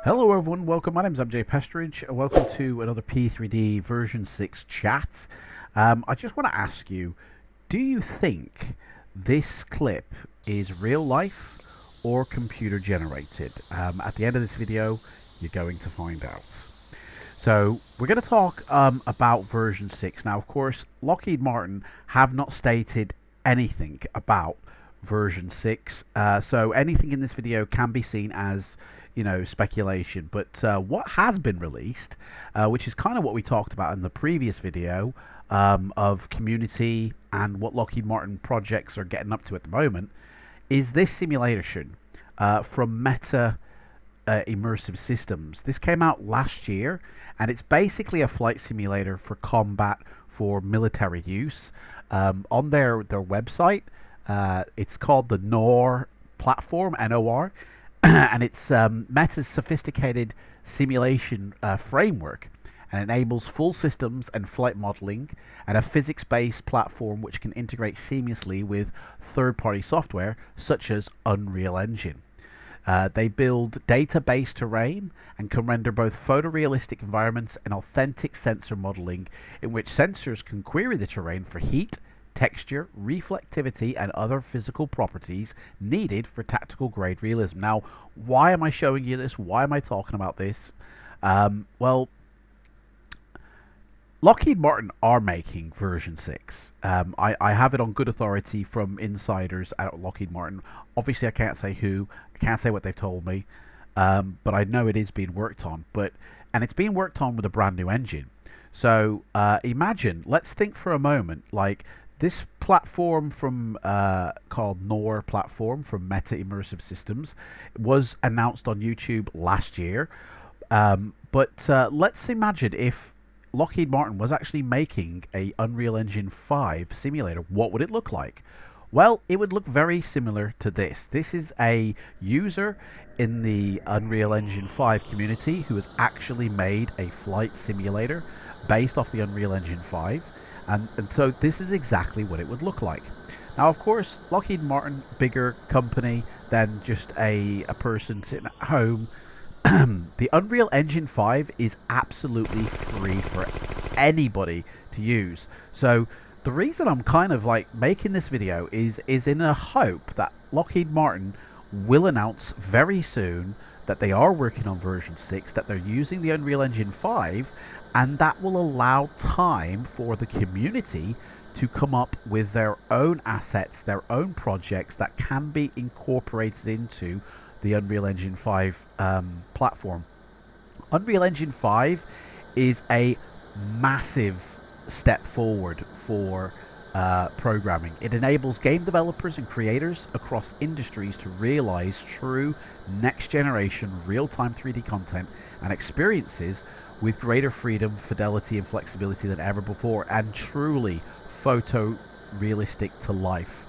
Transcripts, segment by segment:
Hello everyone, welcome. My name's MJ Pestridge and welcome to another P3D version 6 chat. I just want to ask you, do you think this clip is real life or computer generated? At the end of this video, you're going to find out. So we're going to talk about version 6. Now, of course, Lockheed Martin have not stated anything about version 6. So anything in this video can be seen as speculation, but what has been released, which is kind of what we talked about in the previous video of community and what Lockheed Martin projects are getting up to at the moment, is this simulation from Meta Immersive Systems. This came out last year, and it's basically a flight simulator for combat for military use. On their website, it's called the NOR platform, NOR. And it's Meta's sophisticated simulation framework, and enables full systems and flight modeling and a physics-based platform which can integrate seamlessly with third-party software such as Unreal Engine. They build data-based terrain and can render both photorealistic environments and authentic sensor modeling in which sensors can query the terrain for heat, texture, reflectivity, and other physical properties needed for tactical grade realism. Now, why am I showing you this? Why am I talking about this? Well, Lockheed Martin are making version 6. I have it on good authority from insiders at Lockheed Martin. Obviously, I can't say who, I can't say what they've told me, but I know it is being worked on. And it's being worked on with a brand new engine. So imagine, let's think for a moment, like, this platform from called NOR platform from Meta Immersive Systems was announced on YouTube last year. But let's imagine if Lockheed Martin was actually making a Unreal Engine 5 simulator. What would it look like? Well, it would look very similar to this. This is a user in the Unreal Engine 5 community who has actually made a flight simulator based off the Unreal Engine 5. And so this is exactly what it would look like. Now, of course, Lockheed Martin, bigger company than just a person sitting at home. The Unreal Engine 5 is absolutely free for anybody to use. So the reason I'm kind of like making this video is in a hope that Lockheed Martin will announce very soon that they are working on version 6, that they're using the Unreal Engine 5, and that will allow time for the community to come up with their own assets, their own projects that can be incorporated into the Unreal Engine 5 platform. Unreal Engine 5 is a massive step forward for programming. It enables game developers and creators across industries to realize true next-generation real-time 3D content and experiences with greater freedom, fidelity, and flexibility than ever before, and truly photorealistic to life.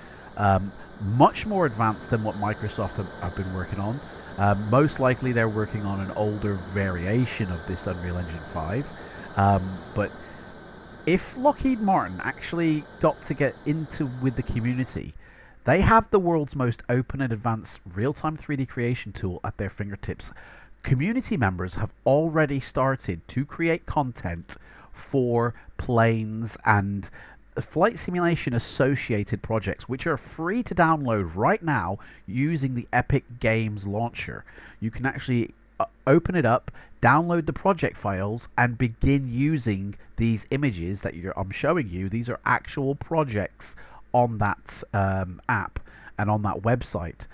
Much more advanced than what Microsoft have been working on. Most likely they're working on an older variation of this Unreal Engine 5. But if Lockheed Martin actually got to get into with the community, they have the world's most open and advanced real-time 3D creation tool at their fingertips. Community members have already started to create content for planes and flight simulation associated projects, which are free to download right now using the Epic Games launcher. You can actually open it up, download the project files, and begin using these images that I'm showing you. These are actual projects on that app and on that website.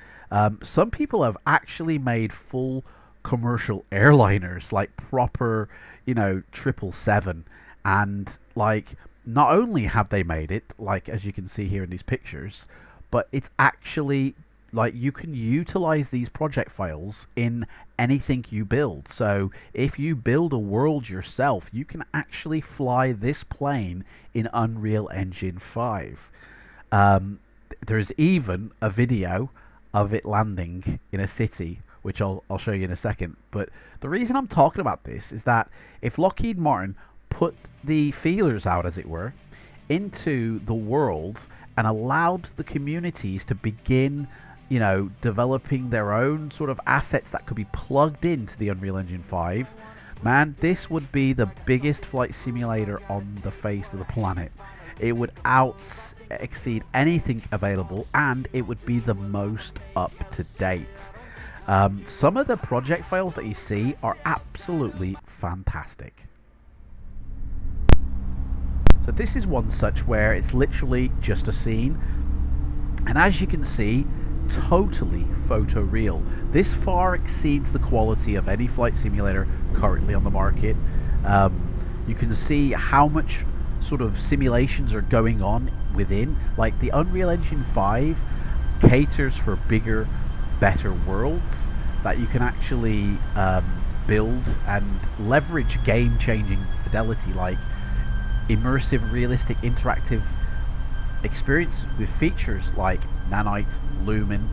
Some people have actually made full commercial airliners, like proper 777, and like not only have they made it, like as you can see here in these pictures, but it's actually like you can utilize these project files in anything you build. So if you build a world yourself, you can actually fly this plane in Unreal Engine 5. There's even a video of it landing in a city, which I'll show you in a second. But the reason I'm talking about this is that if Lockheed Martin put the feelers out, as it were, into the world and allowed the communities to begin you know, developing their own sort of assets that could be plugged into the Unreal Engine 5, man, this would be the biggest flight simulator on the face of the planet. It would exceed anything available, and it would be the most up to date. Some of the project files that you see are absolutely fantastic. So this is one such where it's literally just a scene, and as you can see, totally photoreal. This far exceeds the quality of any flight simulator currently on the market. You can see how much sort of simulations are going on within. Like the Unreal Engine 5 caters for bigger, better worlds that you can actually build and leverage game-changing fidelity, like immersive, realistic, interactive experience with features like nanite, lumen,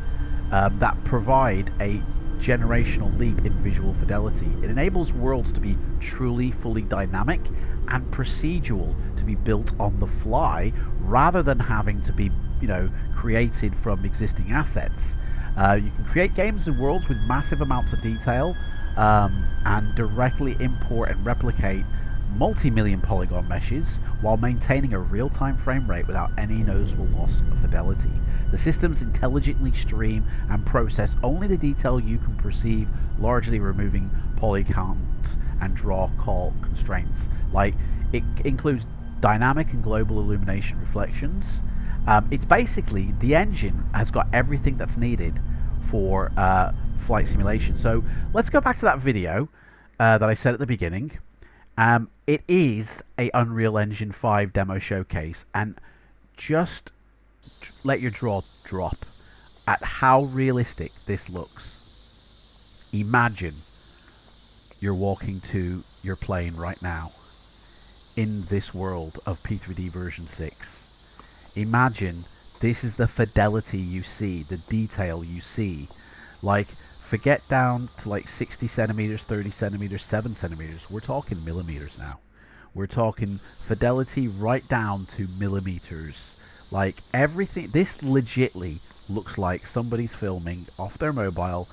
that provide a generational leap in visual fidelity. It enables worlds to be truly fully dynamic and procedural, to be built on the fly rather than having to be, you know, created from existing assets. You can create games and worlds with massive amounts of detail and directly import and replicate multi-million polygon meshes while maintaining a real-time frame rate without any noticeable loss of fidelity. The systems intelligently stream and process only the detail you can perceive, largely removing polygon and draw call constraints. Like, it includes dynamic and global illumination reflections. It's basically, the engine has got everything that's needed for flight simulation. So let's go back to that video that I said at the beginning. It is a Unreal Engine 5 demo showcase, and just let your jaw drop at how realistic this looks. Imagine you're walking to your plane right now in this world of P3D version 6. Imagine this is the fidelity you see, the detail you see. Like, forget down to like 60 centimeters, 30 centimeters, 7 centimeters. We're talking millimeters now. We're talking fidelity right down to millimeters. Like, everything, this legitly looks like somebody's filming off their mobile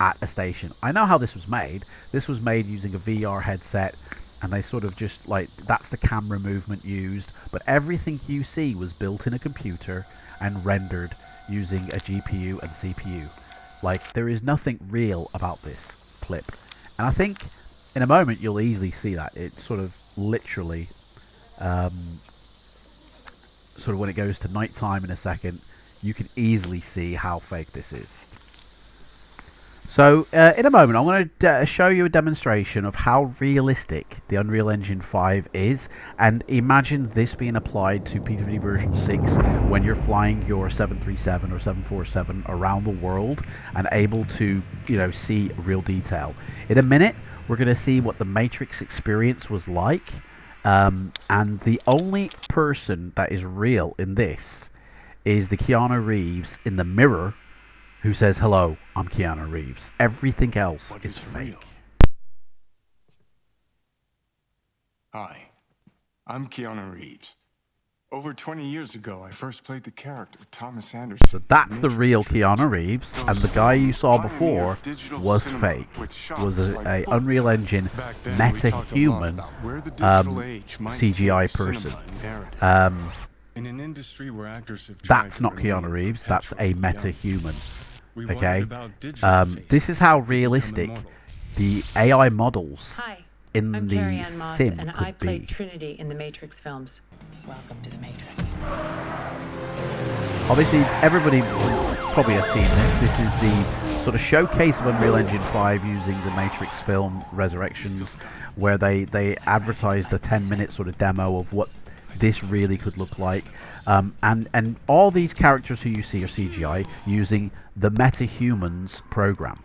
at a station. I know how this was made. This was made using a VR headset, and they sort of just, like, that's the camera movement used. But everything you see was built in a computer and rendered using a GPU and CPU. Like, there is nothing real about this clip. And I think in a moment you'll easily see that. It sort of literally, sort of when it goes to nighttime in a second, you can easily see how fake this is. So in a moment I'm going to show you a demonstration of how realistic the Unreal Engine 5 is, and imagine this being applied to P3D version 6 when you're flying your 737 or 747 around the world and able to, you know, see real detail. In a minute we're going to see what the Matrix experience was like, and the only person that is real in this is the Keanu Reeves in the mirror who says, "Hello, I'm Keanu Reeves." Everything else is fake. Hi, I'm Keanu Reeves. Over 20 years ago, I first played the character Thomas Anderson. So that's the real Keanu Reeves, and the guy you saw before was fake. Was a Unreal Engine Metahuman CGI person. That's not Keanu Reeves, that's a Metahuman. Okay, this is how realistic the AI models in the sim and could I played be. Trinity in the Matrix films. Welcome to the Matrix. Obviously, everybody probably has seen this. This is the sort of showcase of Unreal Engine 5 using the Matrix film Resurrections, where they advertised a 10-minute sort of demo of what this really could look like. And all these characters who you see are CGI using the Metahumans program.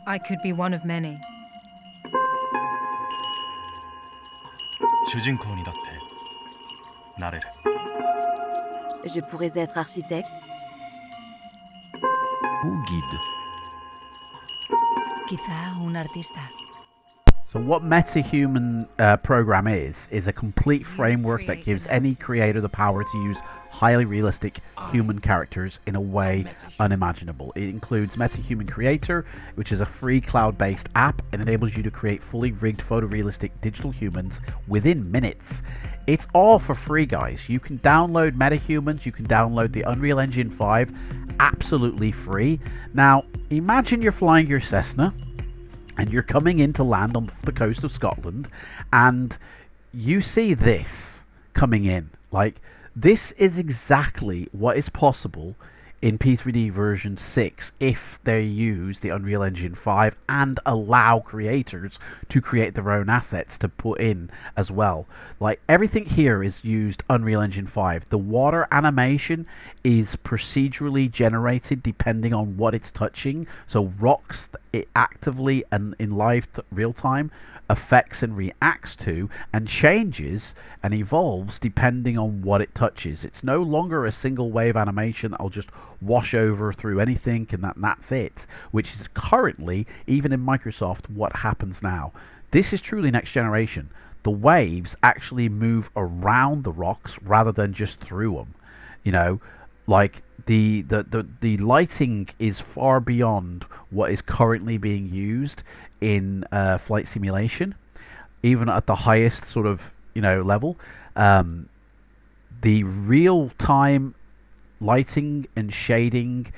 I could be one of many. Je pourrais être architecte. Ou guide. Quizá un artista. So what Metahuman program is a complete framework that gives any creator the power to use highly realistic human characters in a way unimaginable. It includes Metahuman Creator, which is a free cloud-based app and enables you to create fully rigged photorealistic digital humans within minutes. It's all for free, guys. You can download Metahumans, you can download the Unreal Engine 5 absolutely free. Now, imagine you're flying your Cessna and you're coming in to land on the coast of Scotland and you see this coming in. Like, this is exactly what is possible in P3D version 6 if they use the Unreal Engine 5 and allow creators to create their own assets to put in as well. Like, everything here is used Unreal Engine 5. The water animation is procedurally generated depending on what it's touching. So rocks, it actively and in live real time affects and reacts to and changes and evolves depending on what it touches. It's no longer a single wave animation that'll just wash over through anything and that's it, which is currently, even in Microsoft, what happens now. This is truly next generation. The waves actually move around the rocks rather than just through them. You know, like the lighting is far beyond what is currently being used in flight simulation, even at the highest sort of, you know, level. The real-time lighting and shading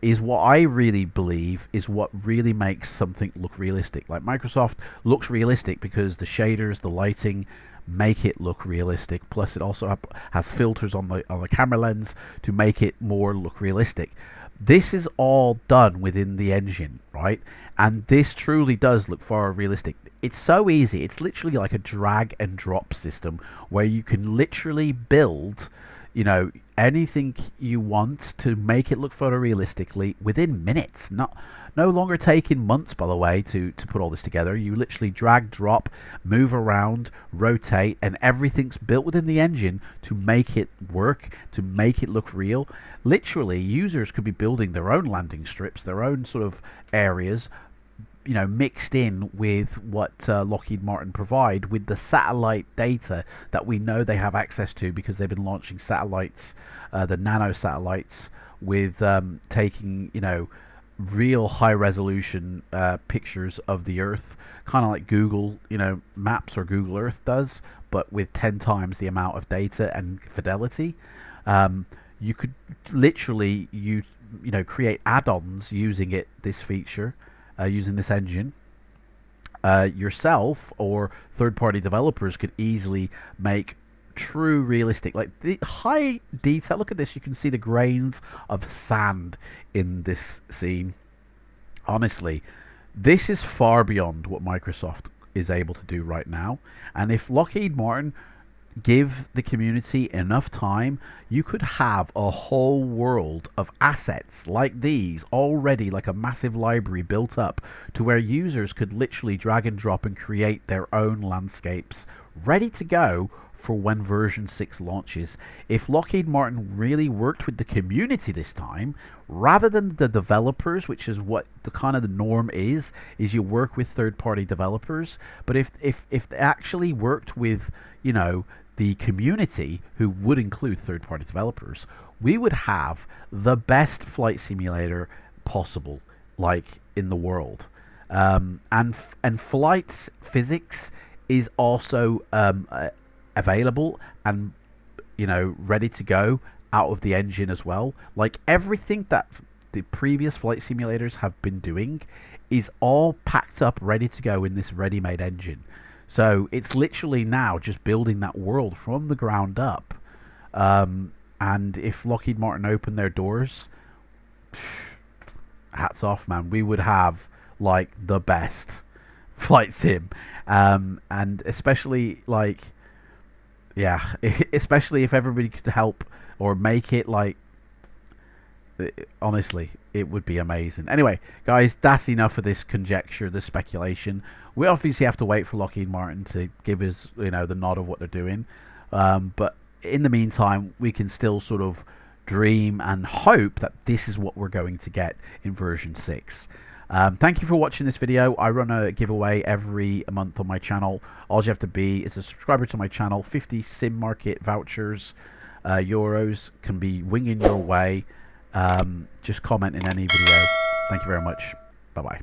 is what I really believe is what really makes something look realistic. Like, Microsoft looks realistic because the shaders, the lighting make it look realistic. Plus, it also has filters on the camera lens to make it more look realistic. This is all done within the engine, right? And this truly does look far realistic. It's so easy. It's literally like a drag and drop system where you can literally build, you know, anything you want to make it look photorealistically within minutes. No longer taking months, by the way, to put all this together. You literally drag, drop, move around, rotate, and everything's built within the engine to make it work, to make it look real. Literally, users could be building their own landing strips, their own sort of areas, you know, mixed in with what Lockheed Martin provide with the satellite data that we know they have access to, because they've been launching satellites, the nano satellites, with taking, you know, real high resolution pictures of the Earth, kind of like Google, you know, Maps or Google Earth does, but with 10 times the amount of data and fidelity. You could literally you know, create add-ons using this feature, using this engine. Yourself or third-party developers could easily make true realistic, like the high detail. Look at this, you can see the grains of sand in this scene. Honestly, this is far beyond what Microsoft is able to do right now, and if Lockheed Martin give the community enough time, you could have a whole world of assets like these already, like a massive library built up to where users could literally drag and drop and create their own landscapes ready to go for when version 6 launches. If Lockheed Martin really worked with the community this time, rather than the developers, which is what the kind of the norm is you work with third-party developers, but if they actually worked with, you know, the community, who would include third-party developers, we would have the best flight simulator possible, like, in the world. And flight physics is also available and, you know, ready to go out of the engine as well. Like, everything that the previous flight simulators have been doing is all packed up, ready to go in this ready-made engine. So it's literally now just building that world from the ground up. And if Lockheed Martin opened their doors, hats off, man. We would have, like, the best flight sim. And especially, like, yeah, especially if everybody could help or make it, like, honestly, it would be amazing. Anyway, guys, that's enough of this conjecture, this speculation. We obviously have to wait for Lockheed Martin to give us, you know, the nod of what they're doing. But in the meantime, we can still sort of dream and hope that this is what we're going to get in version 6. Thank you for watching this video. I run a giveaway every month on my channel. All you have to be is a subscriber to my channel. 50 sim market vouchers, euros, can be winging your way. Just comment in any video. Thank you very much. Bye bye.